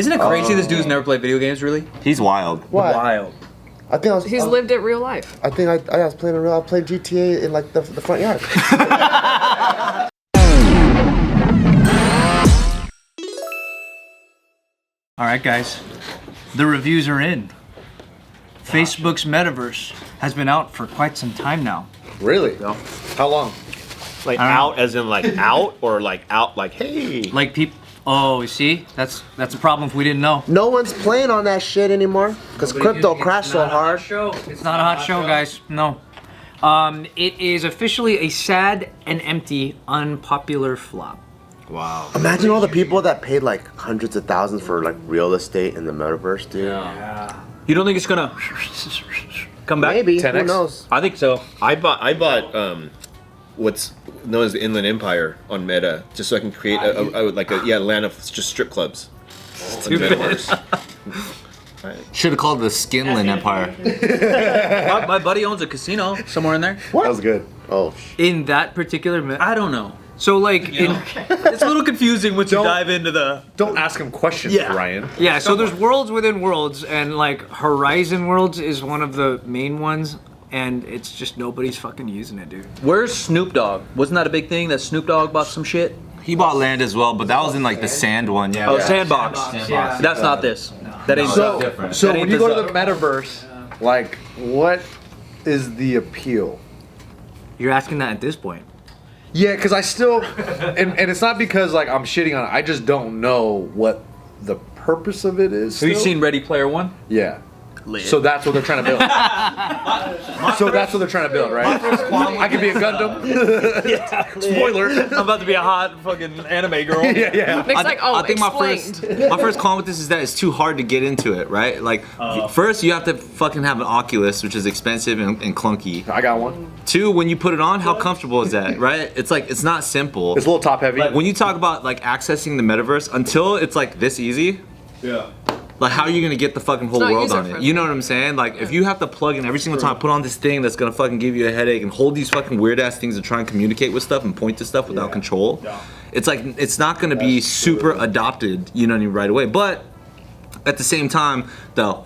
Isn't it crazy this dude's never played video games, really? He's wild. What? Wild. I think I was. He's lived it real life. I think I was playing a real. I played GTA in like the front yard. All right, guys. The reviews are in. Facebook's Metaverse has been out for quite some time now. Really? How long? Like out as in like out or like out like hey? Like people. Oh, you see, that's a problem if we didn't know. No one's playing on that shit anymore because crypto crashed so hard. It's not a hot show, guys. No. It is officially a sad and empty, unpopular flop. Wow. Imagine all the people that paid like hundreds of thousands for like real estate in the metaverse, dude. Yeah. You don't think it's gonna come back? Maybe. 10x? Who knows? I think so. I bought what's known as the Inland Empire on Meta just so I can create a land of just strip clubs. Stupid. Should have called it the Skinland Empire. My buddy owns a casino somewhere in there. That was good. Oh, In that particular, I don't know. so like It's a little confusing once you dive into the. Don't ask him questions, Yeah. Ryan. yeah, so there's worlds within worlds, and like Horizon Worlds is one of the main ones, and it's just nobody's fucking using it, dude. Where's Snoop Dogg? Wasn't that a big thing that Snoop Dogg bought some shit? He bought land as well, but that was in like the sand one. Yeah. Oh, Sandbox. Yeah. That's not this. That ain't So That when ain't you the go to the Zuck. metaverse, like, what is the appeal? You're asking that at this point. Yeah, because I still, and it's not because like I'm shitting on it. I just don't know what the purpose of it is. Have you still. seen Ready Player One? Yeah. So that's what they're trying to build. So that's what they're trying to build, right? I could be a Gundam. Spoiler. I'm about to be a hot fucking anime girl. Yeah. Nick's like, oh, I think explained. my first comment with this is that it's too hard to get into it, right? Like, first you have to fucking have an Oculus, which is expensive and clunky. I got one. Two, when you put it on, how comfortable is that, right? It's like, it's not simple. It's a little top heavy. Like, when you talk about like accessing the metaverse, until it's like this easy, like how are you gonna get the fucking whole not world on it? user-friendly. You know what I'm saying? Like if you have to plug in every single time, put on this thing that's gonna fucking give you a headache and hold these fucking weird ass things and try and communicate with stuff and point to stuff without control. It's like it's not gonna be super adopted, you know what I mean, right away. But at the same time, though,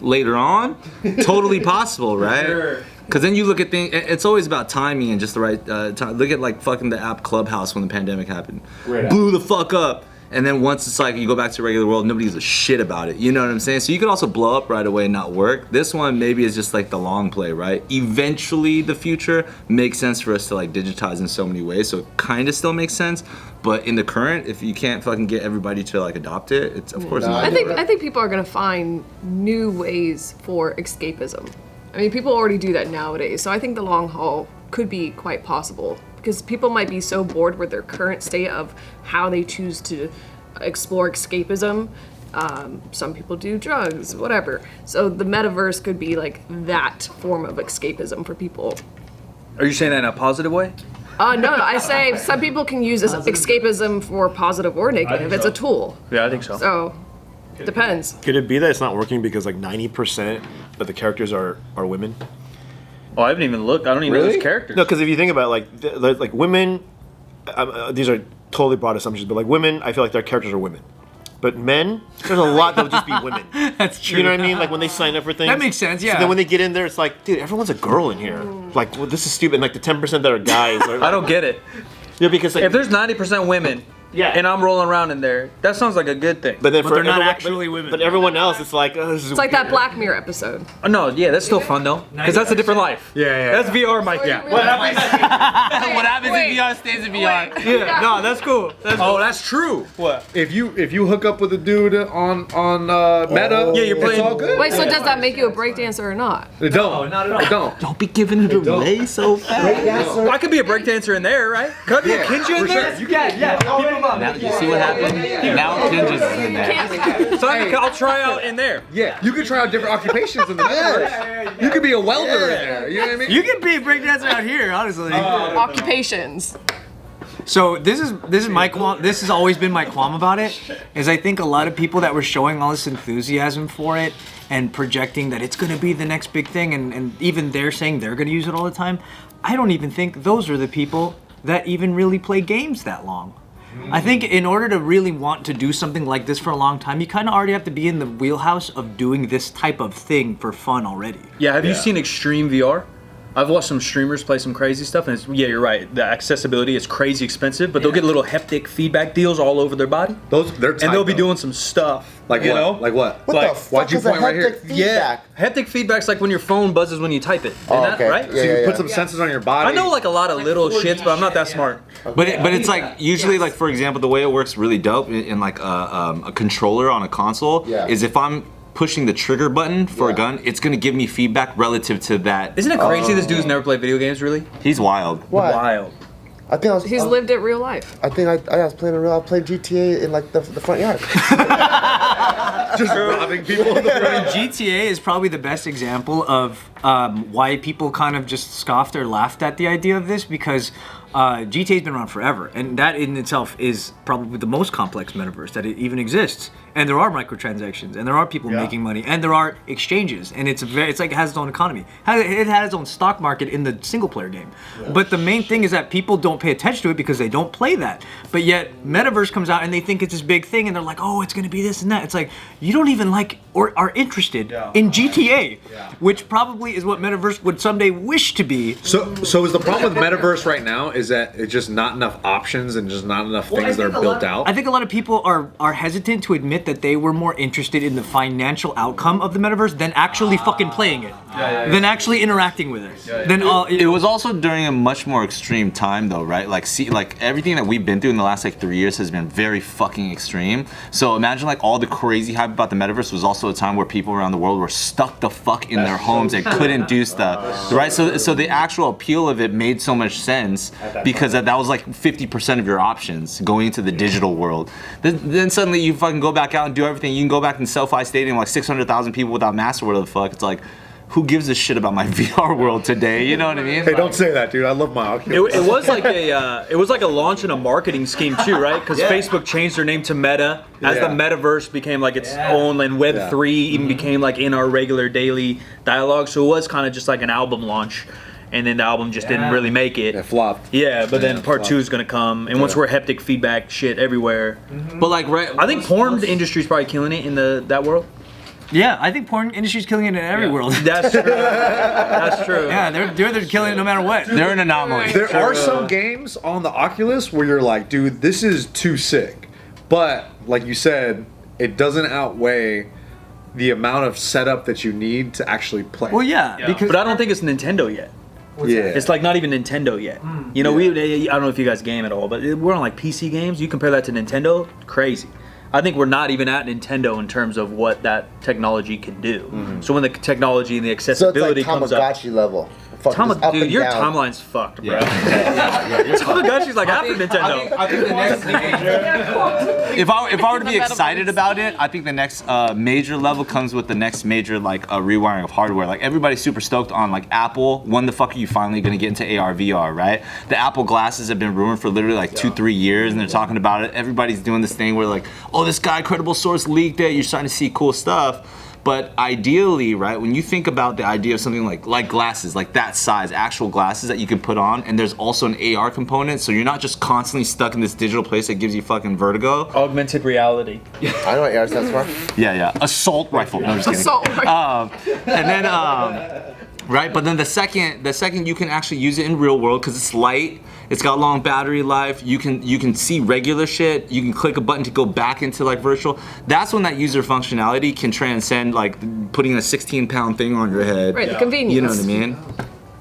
later on, totally possible, right? Because then you look at things, it's always about timing and just the right time. Look at like fucking the app Clubhouse when the pandemic happened. Blew the fuck up. And then once it's like you go back to the regular world, nobody gives a shit about it. You know what I'm saying? So you could also blow up right away and not work. This one maybe is just like the long play, right? Eventually the future makes sense for us to like digitize in so many ways. So it kind of still makes sense. But in the current, if you can't fucking get everybody to like adopt it, it's of course not. I think people are gonna find new ways for escapism. I mean, people already do that nowadays. So I think the long haul could be quite possible. Because people might be so bored with their current state of how they choose to explore escapism. Some people do drugs, whatever. So the metaverse could be like that form of escapism for people. Are you saying that in a positive way? No, I say some people can use escapism for positive or negative. It's a tool. Yeah, I think so. So, depends. Could it be that it's not working because like 90% of the characters are women? Oh, I haven't even looked. I don't even know those characters. No, because if you think about it, like women, these are totally broad assumptions, but like women, I feel like their characters are women. But men, there's a lot that would just be women. That's true. You know what I mean? Like when they sign up for things. That makes sense, yeah. So then when they get in there, it's like, dude, everyone's a girl in here. Like, well, this is stupid. And like the 10% that are guys. Are, I don't get it. Yeah, because like, If there's 90% women, and I'm rolling around in there, that sounds like a good thing. but then But for they're not everyone, actually women. But everyone else, it's like, this is It's like that Black Mirror episode. Oh, no, yeah, that's still fun though, because that's a different life. Yeah. That's VR, Mike. What What happens in VR stays in VR. Yeah, no, that's cool. That's Oh, that's true. what? If you hook up with a dude on Meta, Yeah, you're playing- It's all good. Wait, so does that make you a breakdancer or not? It don't. not at all. It don't. Don't be giving it away so fast. Well, I could be a breakdancer in there, right? Could be a Kinja in there? You can. Yeah. Now, you see what happened? Now Kinja's is in there. So I'll try out in there. Yeah. You could try out different occupations in the metaverse. You could be a welder in there. You know what I mean? You can be a breakdancer out here, honestly. Occupations. So this is my qualm. This has always been my qualm about it. Is I think a lot of people that were showing all this enthusiasm for it and projecting that it's going to be the next big thing, and even they're saying they're going to use it all the time. I don't even think those are the people that even really play games that long. I think in order to really want to do something like this for a long time, you kind of already have to be in the wheelhouse of doing this type of thing for fun already. Yeah, have you seen Extreme VR? I've watched some streamers play some crazy stuff, and it's, yeah, you're right. The accessibility is crazy expensive, but they'll get little haptic feedback deals all over their body, They're tight, and they'll be though. doing some stuff. Like you what? know? Like what? What Like, the fuck why'd you is a point right here? haptic feedback? Yeah, haptic feedback's like when your phone buzzes when you type it. Isn't that okay. right? Yeah, So you yeah, put yeah. some sensors on your body. I know like a lot of little shits, but I'm not that smart. But it's like usually like for example the way it works really dope in like a controller on a console is if I'm pushing the trigger button for a gun, it's gonna give me feedback relative to that. Isn't it crazy this dude's never played video games really? He's wild. Why? Wild. I think I was. He's lived it real life. I think I was playing I played GTA in like the front yard. just robbing people. In the front. GTA is probably the best example of why people kind of just scoffed or laughed at the idea of this because GTA's been around forever, and that in itself is probably the most complex metaverse that it even exists. And there are microtransactions, and there are people making money, and there are exchanges, and it's like it has its own economy. It has its own stock market in the single player game. But the main thing is that people don't pay attention to it because they don't play that. But yet Metaverse comes out and they think it's this big thing, and they're like, oh, it's gonna be this and that. It's like you don't even like or are interested in GTA, which probably is what Metaverse would someday wish to be. So is the problem with Metaverse right now is that it's just not enough options and just not enough things that are built out? I think a lot of people are hesitant to admit that they were more interested in the financial outcome of the Metaverse than actually fucking playing it, than actually interacting with it. It was also during a much more extreme time though, right? Like everything that we've been through in the last like 3 years has been very fucking extreme. So imagine like all the crazy hype about the Metaverse was also a time where people around the world were stuck the fuck in their homes and couldn't do stuff, right? So the actual appeal of it made so much sense because that was like 50% of your options going into the digital world. Then suddenly you fucking go back out and do everything. You can go back in SoFi Stadium like 600,000 people without masks or whatever the fuck. It's like, who gives a shit about my VR world today? You know what I mean? Hey, don't say that, dude. I love my Oculus. It was like a launch and a marketing scheme too, right? Because Facebook changed their name to Meta as the Metaverse became like its own, and Web3 even became like in our regular daily dialogue. So it was kind of just like an album launch. And then the album just didn't really make it. It flopped. Yeah, but then part 2 is gonna come, and once we're haptic feedback shit everywhere. But like, right? I think porn industry is probably killing it in that world. Yeah, I think porn industry's killing it in every world. That's true. That's true. Yeah, they're killing it no matter what. They're an anomaly. There are some games on the Oculus where you're like, dude, this is too sick. But, like you said, it doesn't outweigh the amount of setup that you need to actually play. Well, yeah, because But I don't think it's Nintendo yet. It's like not even Nintendo yet. You know, I don't know if you guys game at all, but we're on like PC games. You compare that to Nintendo, crazy. I think we're not even at Nintendo in terms of what that technology can do. So when the technology and the So it's accessibility like comes up, Tamagotchi level. Fucking just up dude, and your down. timeline's fucked, bro. Tamagotchi's like after Nintendo. I think the next if I were to be excited about it, I think the next major level comes with the next major like rewiring of hardware. Like everybody's super stoked on like Apple. When the fuck are you finally gonna get into AR VR, right? The Apple glasses have been rumored for literally like 2-3 years, and they're talking about it. Everybody's doing this thing where like, oh, this guy credible source leaked it. You're starting to see cool stuff. But ideally, right, when you think about the idea of something like glasses, like that size, actual glasses that you can put on, and there's also an AR component, so you're not just constantly stuck in this digital place that gives you fucking vertigo. Augmented reality. I know what AR stands for. Yeah. Assault rifle. No, I'm just kidding. Assault rifle. And then, right, but then the second you can actually use it in real world because it's light. It's got long battery life. You can see regular shit. You can click a button to go back into like virtual. That's when that user functionality can transcend like putting a 16-pound thing on your head. Right, the convenience. You know what I mean?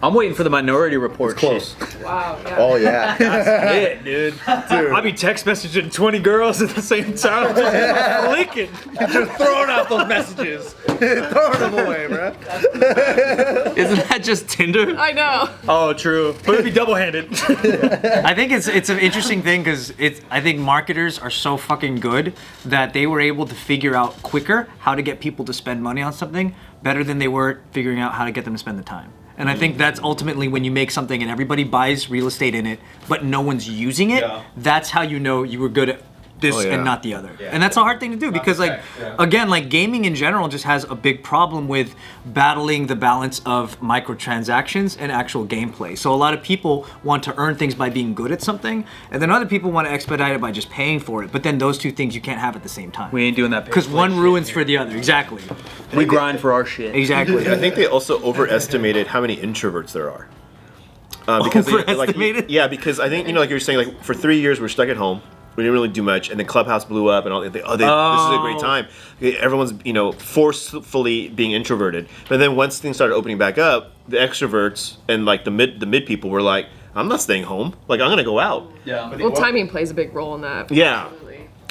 I'm waiting for the Minority Report. Close. Wow. Yeah. Oh yeah. That's it, dude. I be text messaging 20 girls at the same time, just flicking. Just throwing out those messages. Throwing them away, bro. Isn't that just Tinder? I know. Oh, true. But it'd be double-handed. I think it's an interesting thing because I think marketers are so fucking good that they were able to figure out quicker how to get people to spend money on something better than they were figuring out how to get them to spend the time. And I think that's ultimately when you make something and everybody buys real estate in it, but no one's using it, that's how you know you were good at this and not the other. And that's a hard thing to do because like again, like gaming in general just has a big problem with battling the balance of microtransactions and actual gameplay. So a lot of people want to earn things by being good at something, and then other people want to expedite it by just paying for it. But then those two things you can't have at the same time. We ain't doing that because one ruins for the other. Exactly. We grind for our shit. Exactly. I think they also overestimated how many introverts there are. Because Overestimated? because I think like you were saying, like for 3 years we're stuck at home. We didn't really do much, and then Clubhouse blew up, and all. This is a great time. Everyone's forcefully being introverted. But then once things started opening back up, the extroverts and like the mid people were like, I'm not staying home. Like I'm gonna go out. Yeah. Well, timing plays a big role in that. Yeah.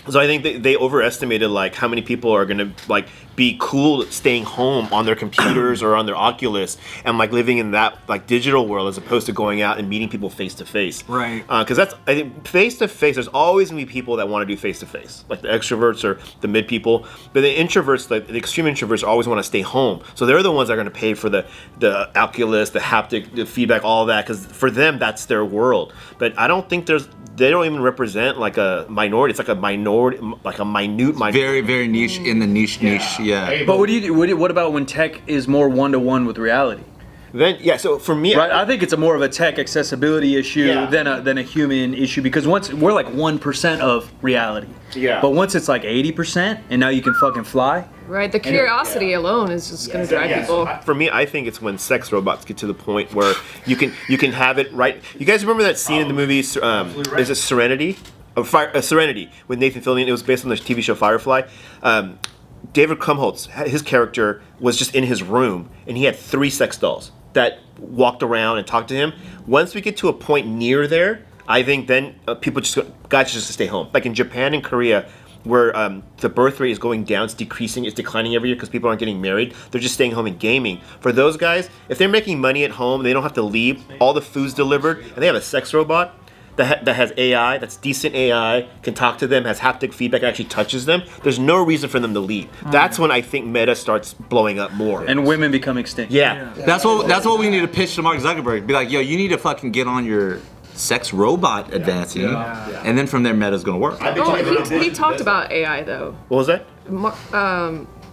So I think they overestimated like how many people are gonna like be cool staying home on their computers or on their Oculus and like living in that like digital world as opposed to going out and meeting people face to face. Right. Because I think face to face. There's always gonna be people that want to do face to face, like the extroverts or the mid people. But the introverts, like the extreme introverts, always want to stay home. So they're the ones that are gonna pay for the Oculus, the haptic, the feedback, all that. Because for them, that's their world. But I don't think they don't even represent like a minority. It's like a minority, like a minute minority. Very, very niche in the niche. Yeah. But what about when tech is more one-to-one with reality? Then so for me, Right, I think it's more of a tech accessibility issue than a human issue because once we're like 1% of reality. Yeah. But once it's like 80% and now you can fucking fly. Right, the curiosity alone is just going to drive people. For me, I think it's when sex robots get to the point where you can have it right. You guys remember that scene in the movie? Is it Serenity? Serenity with Nathan Fillion. It was based on the TV show Firefly. David Krumholtz, his character was just in his room, and he had 3 sex dolls that walked around and talked to him. Once we get to a point near there, I think then people guys just stay home. Like in Japan and Korea, where the birth rate is going down, it's declining every year because people aren't getting married. They're just staying home and gaming. For those guys, if they're making money at home, they don't have to leave. All the food's delivered, and they have a sex robot that has AI, that's decent AI, can talk to them, has haptic feedback, actually touches them. There's no reason for them to leave. That's when I think Meta starts blowing up more. And women become extinct. Yeah. That's what we need to pitch to Mark Zuckerberg. Be like, yo, you need to fucking get on your sex robot advancing, and then from there, Meta's gonna work. He talked about AI though. What was that?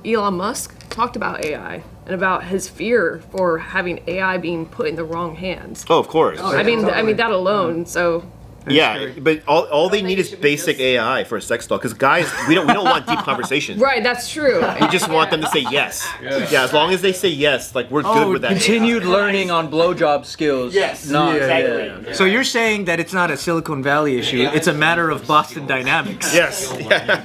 Elon Musk talked about AI and about his fear for having AI being put in the wrong hands. Oh, of course. I mean that alone. So Yeah, but all they need is basic AI for a sex doll. Because guys, we don't want deep conversations. right, that's true. We just want them to say yes. Yeah, as long as they say yes, like we're good with that. Continued learning on blowjob skills. Yes. Not, Exactly. So you're saying that it's not a Silicon Valley issue; it's a matter of Boston dynamics. Yes. Yeah.